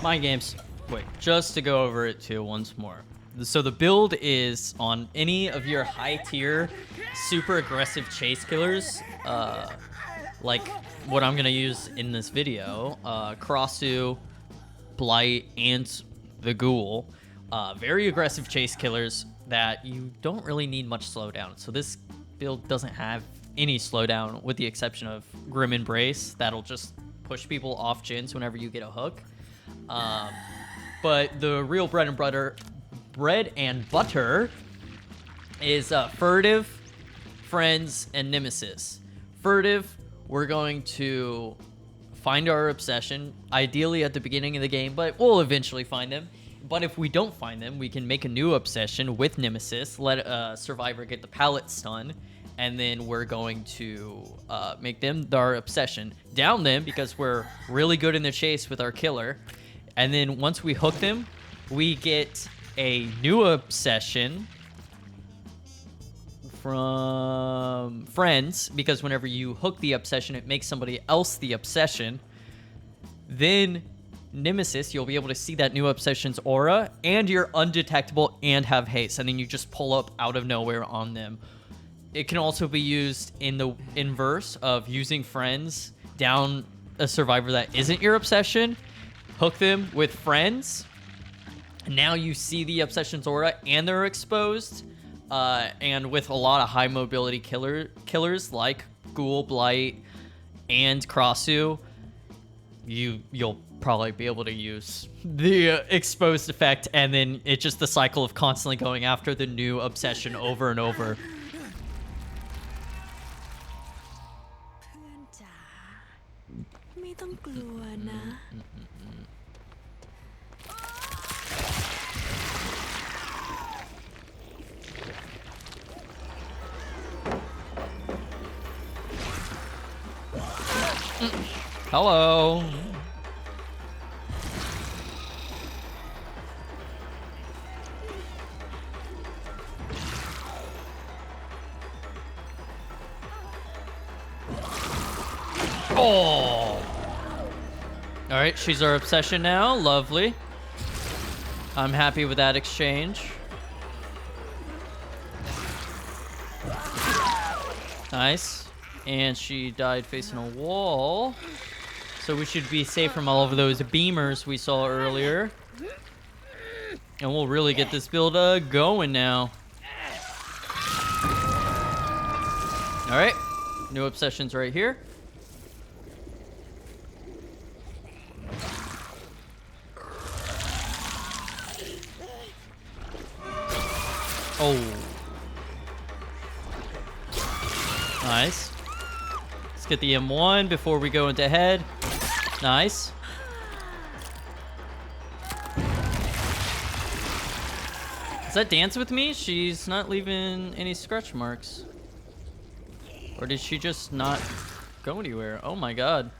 Mind games. Wait, just to go over it too once more. So the build is on any of your high tier, super aggressive chase killers, like what I'm gonna use in this video, Crossu, Blight, and the Ghoul. Very aggressive chase killers that you don't really need much slowdown. So this build doesn't have any slowdown with the exception of Grim Embrace. That'll just push people off gins whenever you get a hook. But the real bread and butter is Furtive, Friends, and Nemesis. Furtive, we're going to find our obsession, ideally at the beginning of the game, but we'll eventually find them. But if we don't find them, we can make a new obsession with Nemesis, let a survivor get the pallet stun, and then we're going to make them our obsession. Down them because we're really good in the chase with our killer. And then once we hook them, we get a new obsession from Friends, because whenever you hook the obsession, it makes somebody else the obsession. Then Nemesis, you'll be able to see that new obsession's aura, and you're undetectable and have haste, and then you just pull up out of nowhere on them. It can also be used in the inverse of using Friends down a survivor that isn't your obsession, hook them with Friends. Now you see the obsession's aura and they're exposed. And with a lot of high mobility killers like Ghoul, Blight, and Crossu, you'll probably be able to use the exposed effect, and then it's just the cycle of constantly going after the new obsession over and over. Hello. Oh. All right, she's our obsession now. Lovely. I'm happy with that exchange. Nice. And she died facing a wall. So we should be safe from all of those beamers we saw earlier. And we'll really get this build going now. All right. New obsessions right here. Oh. Nice. Let's get the M1 before we go into head. Nice. Does that dance with me? She's not leaving any scratch marks. Or did she just not go anywhere? Oh my god.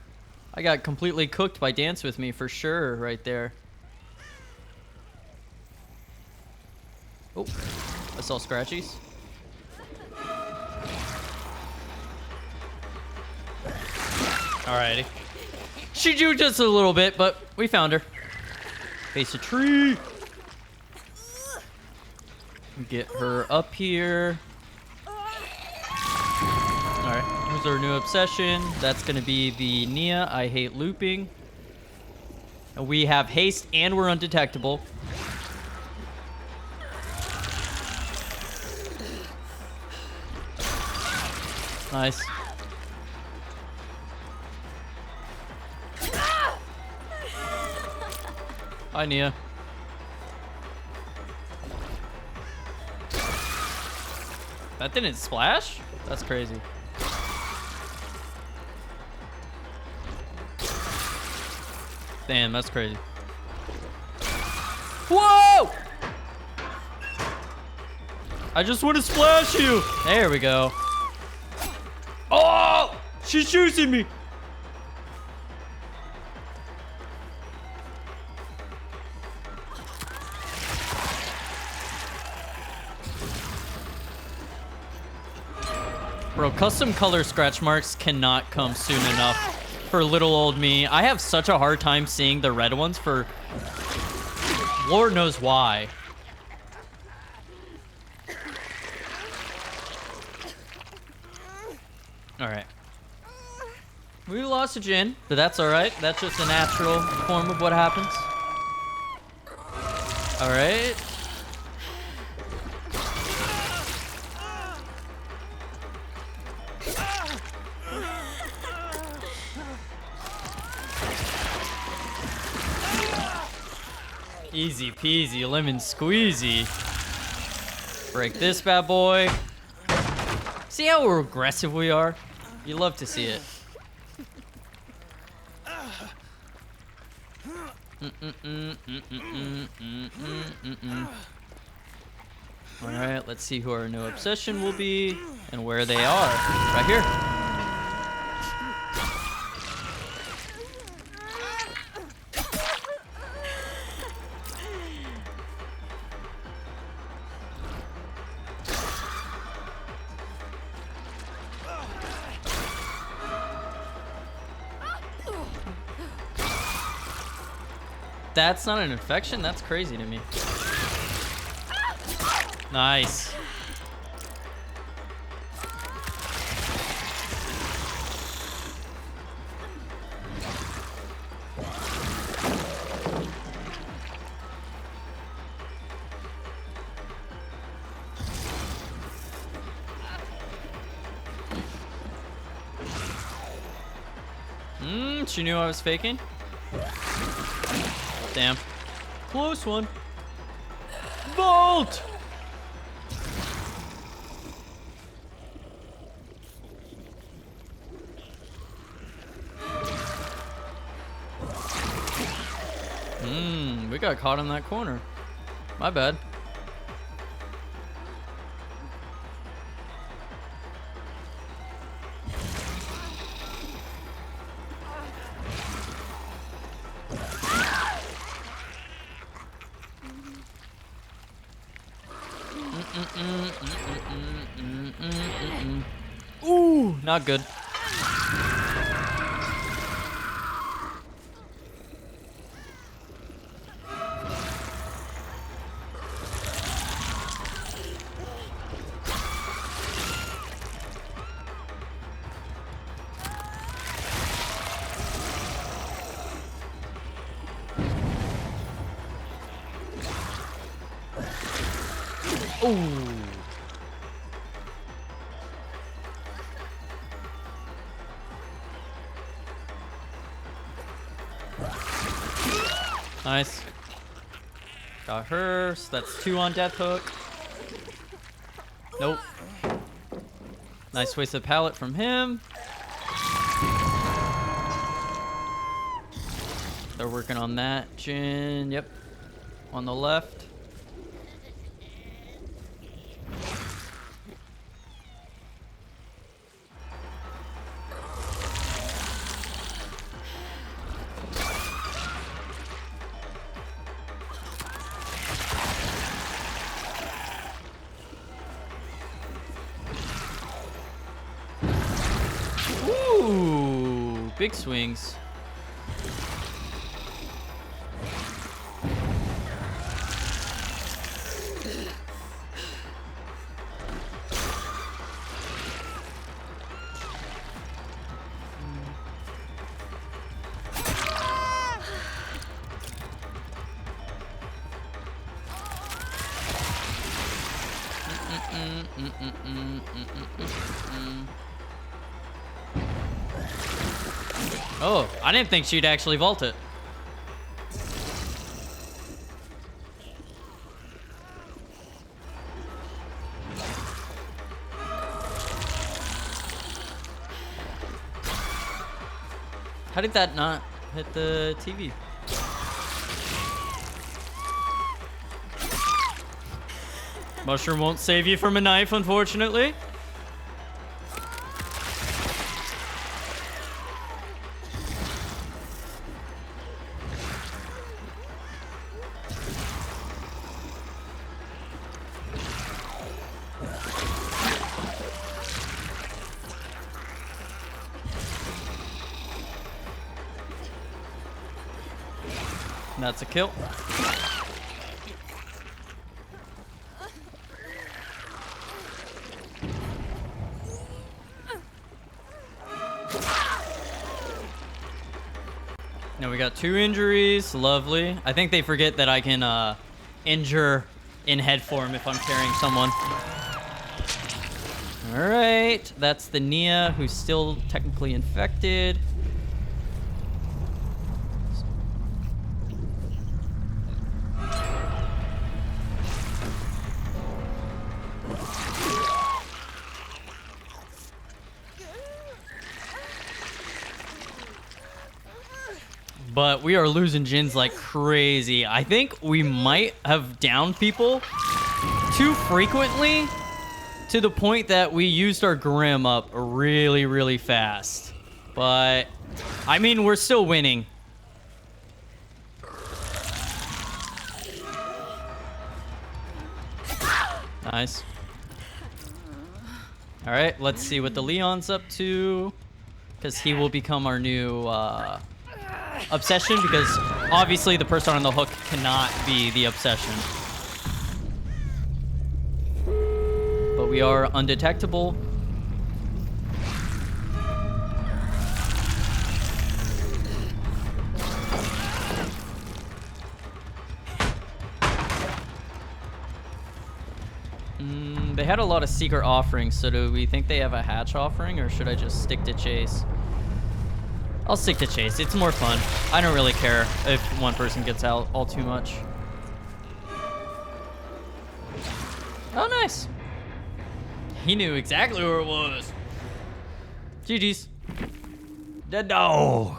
I got completely cooked by Dance With Me for sure right there. Oh, I saw scratchies. Alrighty. She drew just a little bit, but we found her. Face a tree. Get her up here. Alright, here's our new obsession. That's going to be the Nia. I hate looping. And we have haste and we're undetectable. Nice. Hi, Nia. That didn't splash? That's crazy. Damn, that's crazy. Whoa! I just want to splash you. There we go. Oh! She's shooting me. Bro, custom color scratch marks cannot come soon enough for little old me. I have such a hard time seeing the red ones for Lord knows why. Alright. We lost a Jin, but that's alright. That's just a natural form of what happens. Alright. Easy peasy, lemon squeezy. Break this bad boy. See how aggressive we are? You love to see it. Alright, let's see who our new obsession will be and where they are. Right here. That's not an infection? That's crazy to me. Nice. She knew I was faking? Damn. Close one. Vault! We got caught in that corner. My bad. Ooh, not good. Ooh. Nice. Got her, so that's 2 on Death Hook. Nope. Nice wasted pallet from him. They're working on that. Jin, yep. On the left. Ooh, big swings. Oh, I didn't think she'd actually vault it. How did that not hit the TV? Mushroom won't save you from a knife, unfortunately. That's a kill. Now we got 2 injuries. Lovely. I think they forget that I can injure in head form if I'm carrying someone. Alright. That's the Nia, who's still technically infected. But we are losing gens like crazy. I think we might have downed people too frequently to the point that we used our Grim up really, really fast. But, I mean, we're still winning. Nice. Alright, let's see what the Leon's up to. Because he will become our new obsession, because obviously the person on the hook cannot be the obsession. But we are undetectable. They had a lot of secret offerings, so do we think they have a hatch offering, or should I just stick to chase? I'll stick to chase. It's more fun. I don't really care if one person gets out all too much. Oh, nice. He knew exactly where it was. GG's. Dead dog.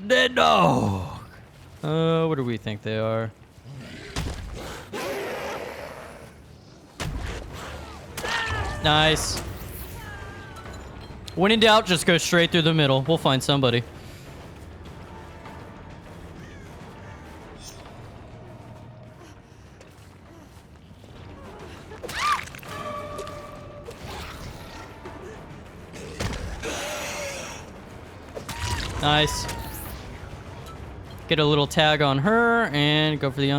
Dead dog. What do we think they are? Nice. When in doubt, just go straight through the middle. We'll find somebody. Nice. Get a little tag on her and go for the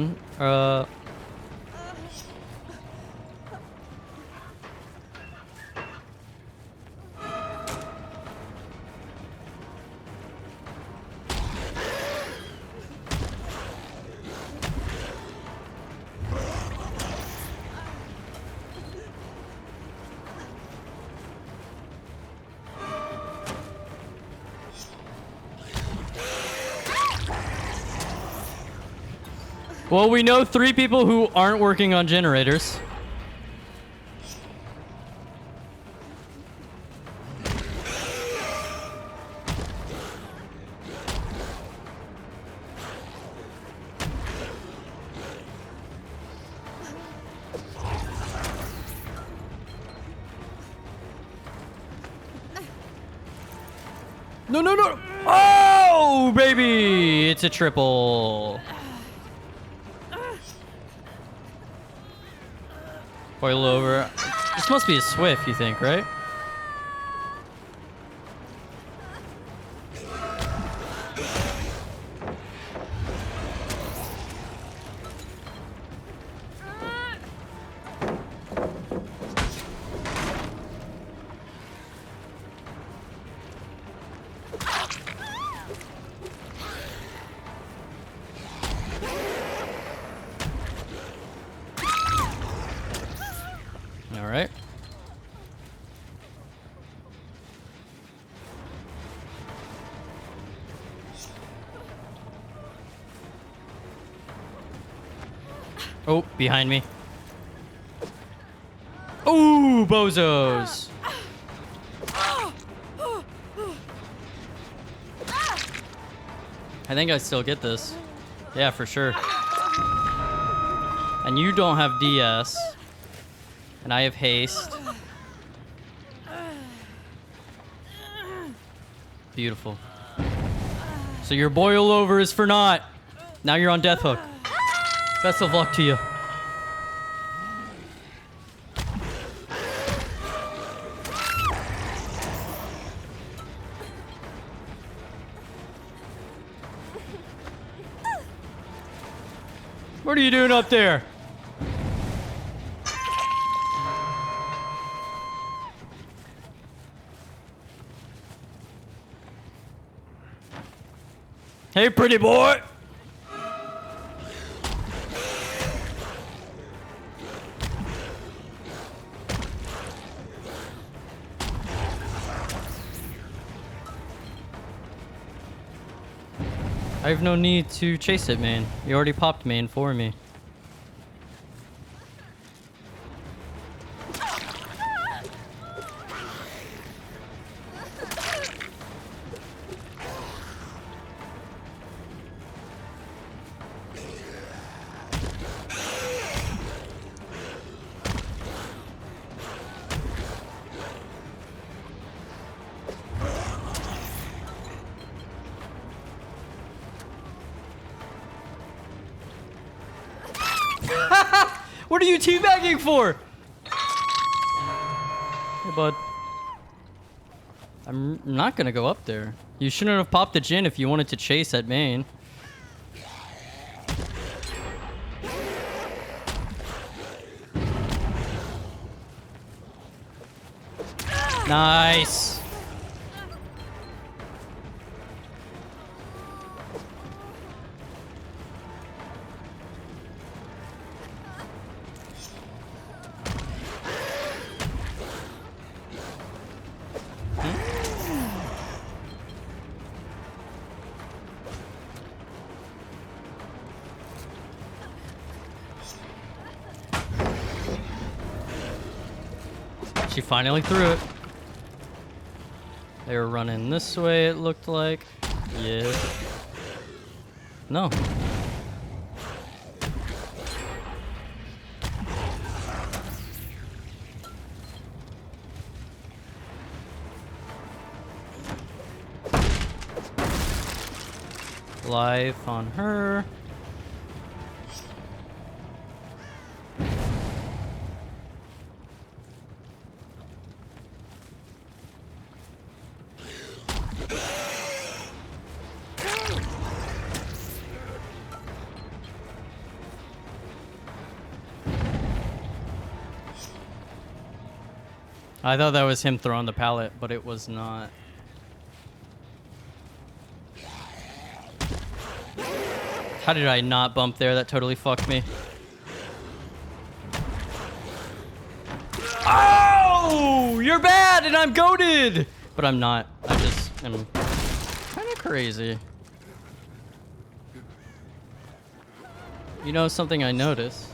Well, we know 3 people who aren't working on generators. No, no, no. Oh, baby. It's a triple. Boil over. This must be a Swift, you think, right? All right. Oh, behind me. Ooh, bozos. I think I still get this. Yeah, for sure. And you don't have DS. And I have haste. Beautiful. So your boil over is for naught. Now you're on death hook. Best of luck to you. What are you doing up there? Hey, pretty boy. I have no need to chase it, man. You already popped main for me. What are you teabagging for? Hey, bud. I'm not gonna go up there. You shouldn't have popped the Jin if you wanted to chase at main. Nice. She finally threw it. They were running this way, it looked like. Yeah. No. Life on her. I thought that was him throwing the pallet, but it was not. How did I not bump there? That totally fucked me. Oh! You're bad and I'm goated! But I'm not. I just am kind of crazy. You know something I noticed?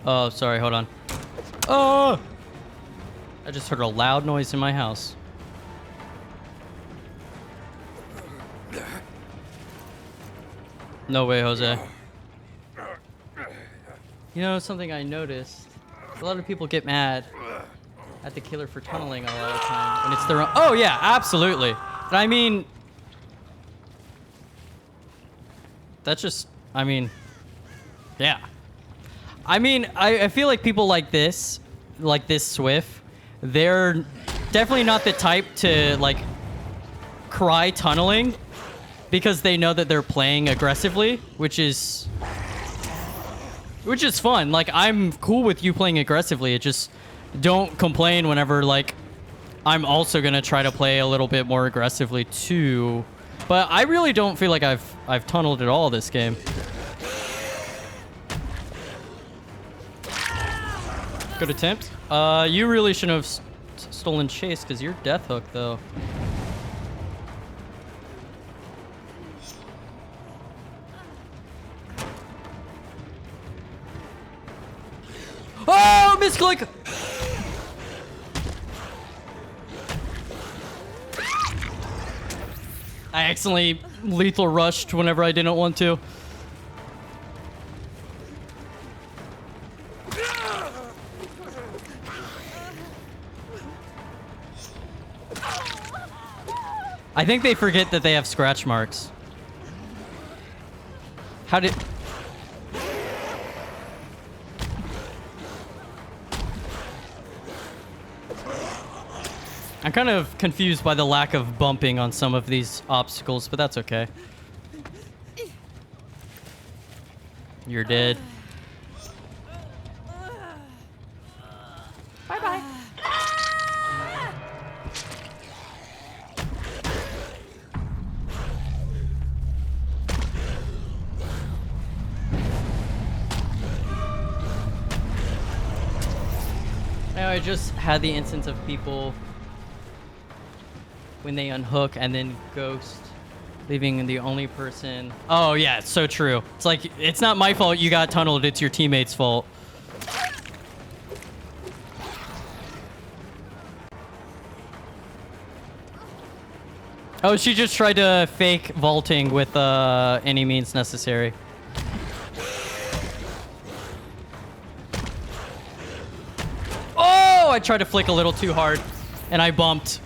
Oh, sorry, hold on. Oh! I just heard a loud noise in my house. No way, Jose. You know something I noticed? A lot of people get mad at the killer for tunneling a lot of the time, and it's their own. Oh yeah, absolutely. But I mean, that's just. I mean, yeah. I mean, I feel like people like this Swift. They're definitely not the type to like cry tunneling because they know that they're playing aggressively, which is fun. Like, I'm cool with you playing aggressively. It just don't complain whenever like I'm also gonna try to play a little bit more aggressively too. But I really don't feel like I've tunneled at all this game. Good attempt. You really shouldn't have stolen chase because you're death hook though. Oh, misclick! I accidentally lethal rushed whenever I didn't want to. I think they forget that they have scratch marks. How did... I'm kind of confused by the lack of bumping on some of these obstacles, but that's okay. You're dead. I just had the instance of people when they unhook and then ghost, leaving the only person. Oh yeah, it's so true. It's like, it's not my fault you got tunneled, it's your teammate's fault. Oh, she just tried to fake vaulting with any means necessary. Oh, I tried to flick a little too hard and I bumped.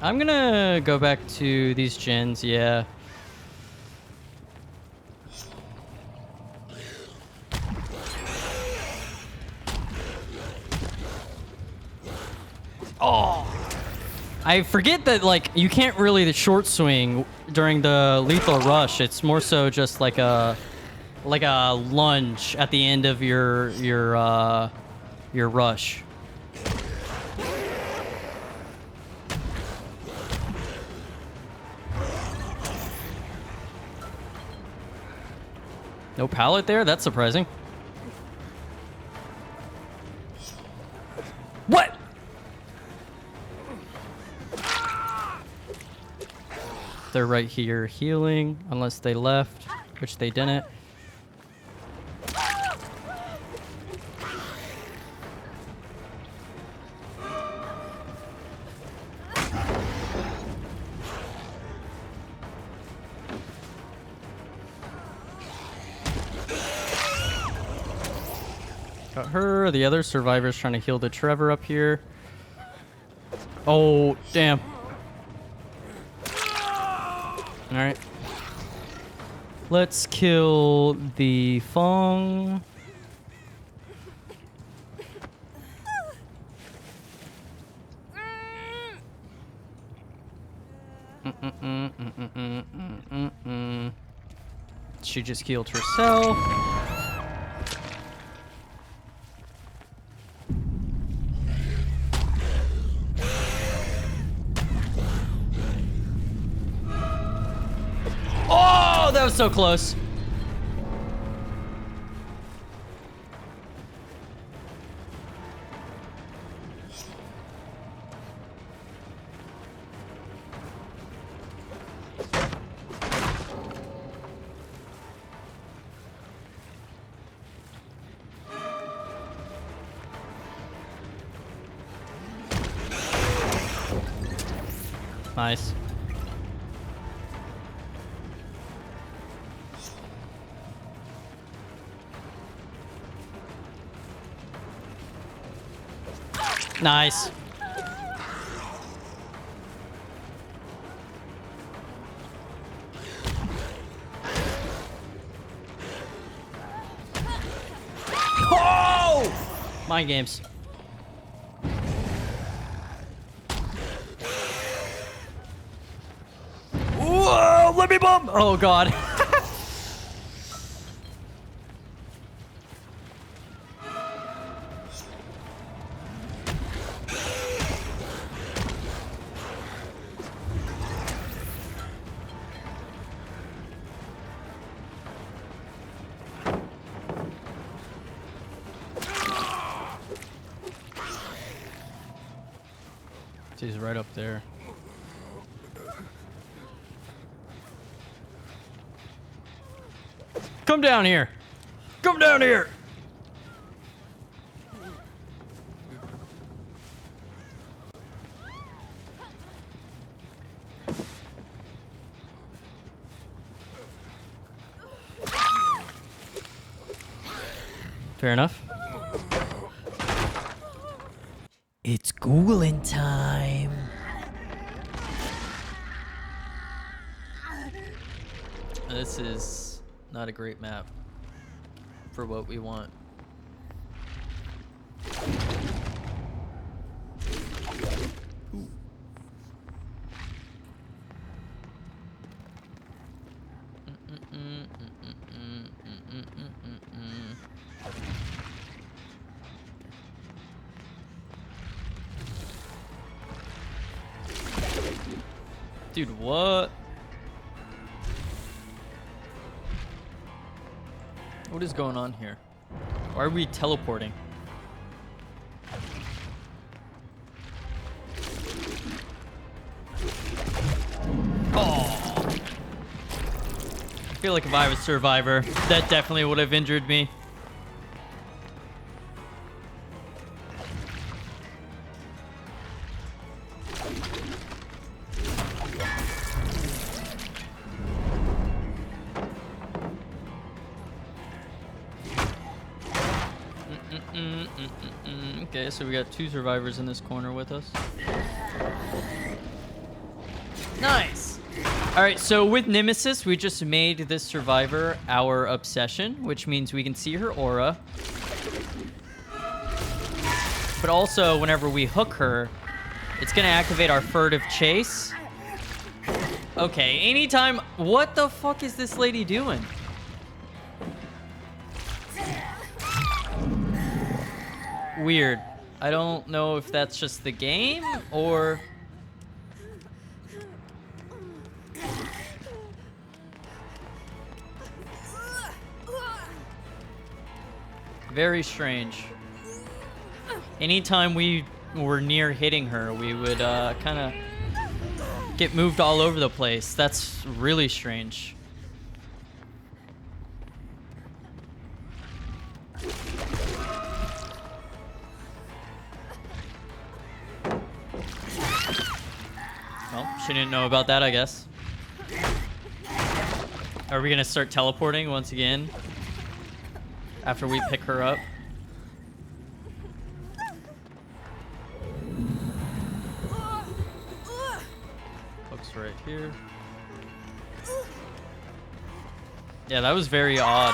I'm gonna go back to these gens, yeah. Oh. I forget that, like, you can't really short swing during the lethal rush. It's more so just like a lunge at the end of your rush. No pallet there? That's surprising. What? They're right here healing, unless they left, which they didn't. Got her. The other survivor's trying to heal the Trevor up here. Oh, damn. All right. Let's kill the Fong. She just healed herself. Oh, that was so close. Nice. Nice. Oh! Mind games. Whoa! Let me bump! Oh god. He's right up there. Come down here. Come down here. Fair enough. It's Googling time. This is not a great map for what we want. Dude, what? What is going on here? Why are we teleporting? Oh. I feel like if I was Survivor, that definitely would have injured me. Okay, so we got 2 survivors in this corner with us. Nice. All right, so with Nemesis, we just made this survivor our obsession, which means we can see her aura. But also, whenever we hook her, it's gonna activate our furtive chase. Okay, anytime... What the fuck is this lady doing? Weird. I don't know if that's just the game or... Very strange. Anytime we were near hitting her, we would kind of get moved all over the place. That's really strange. Well, she didn't know about that, I guess. Are we gonna start teleporting once again after we pick her up? Hook's right here. Yeah, that was very odd.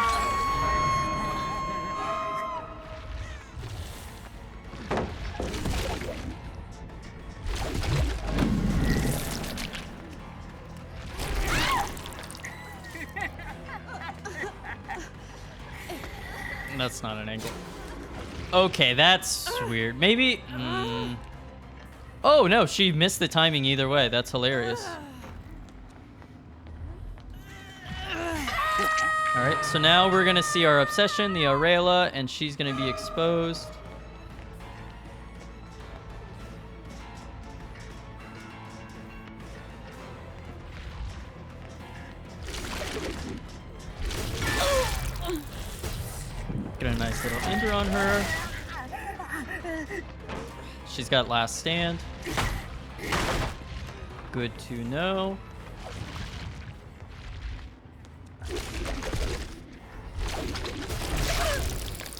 That's not an angle. Okay, that's weird. Maybe... Oh, no, she missed the timing either way. That's hilarious. Alright, so now we're gonna see our obsession, the Aurelia, and she's gonna be exposed. Get a nice little ender on her. She's got last stand. Good to know.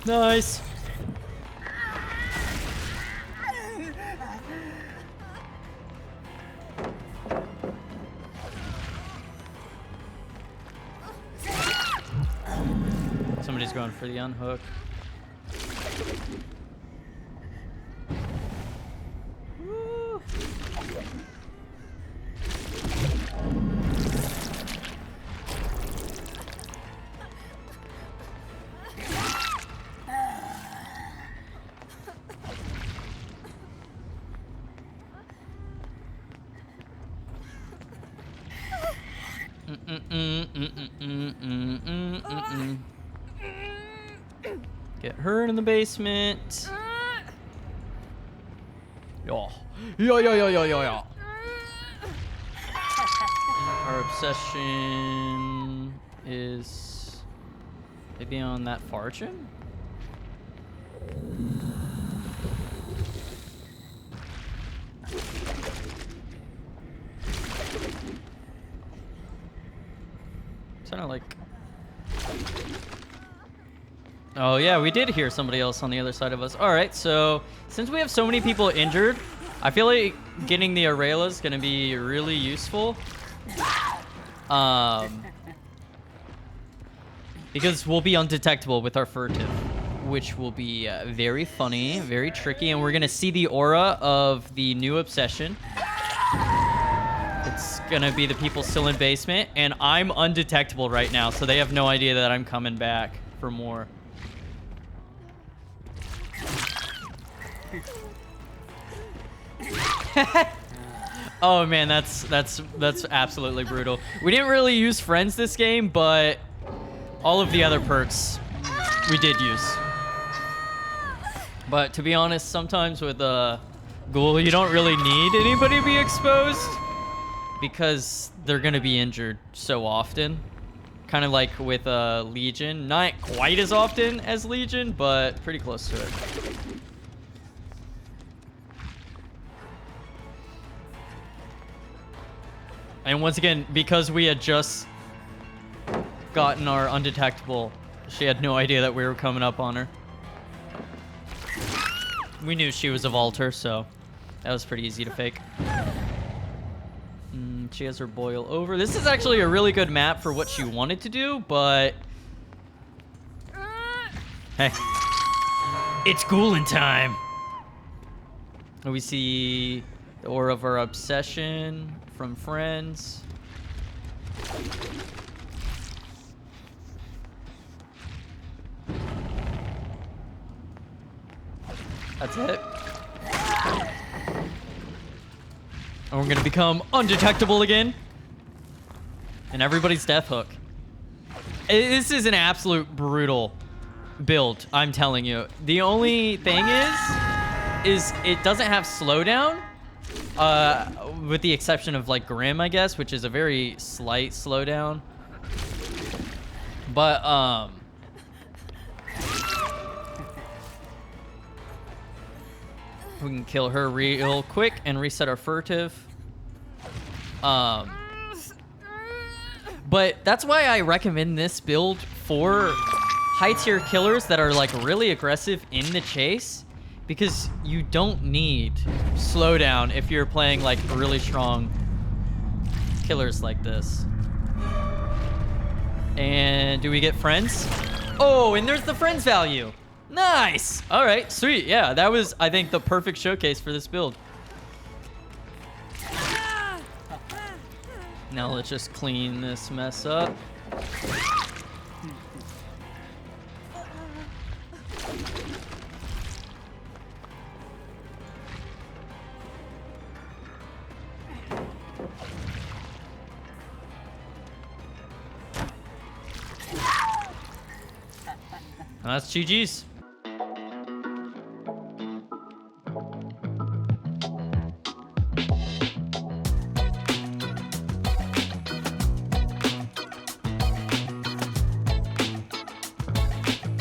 Nice. Somebody's going for the unhook. Woo. Get her in the basement. Yo. Yo. Our obsession is maybe on that fortune? Sounded like... Oh yeah, we did hear somebody else on the other side of us. All right, so since we have so many people injured, I feel like getting the Aurelia is going to be really useful. Because we'll be undetectable with our furtive, which will be very funny, very tricky, and we're going to see the aura of the new obsession. It's going to be the people still in basement, and I'm undetectable right now, so they have no idea that I'm coming back for more. Oh man, that's absolutely brutal. We didn't really use friends this game, but all of the other perks we did use. But to be honest, sometimes with Ghoul, you don't really need anybody to be exposed because they're gonna be injured so often. Kind of like with Legion. Not quite as often as Legion, but pretty close to it. And once again, because we had just gotten our undetectable, she had no idea that we were coming up on her. We knew she was a vaulter, so that was pretty easy to fake. She has her boil over. This is actually a really good map for what she wanted to do, but... Hey. It's Ghoulin time! We see the Aura of our Obsession from friends. That's it. And we're gonna become undetectable again. And everybody's death hook. This is an absolute brutal build, I'm telling you. The only thing is it doesn't have slowdown. With the exception of like Grim, I guess, which is a very slight slowdown. But we can kill her real quick and reset our furtive. But that's why I recommend this build for high tier killers that are like really aggressive in the chase, because you don't need slowdown if you're playing like really strong killers like this. And do we get friends? Oh, and there's the friends value. Nice. All right, sweet. Yeah, that was, I think, the perfect showcase for this build. Now let's just clean this mess up. That's GG's.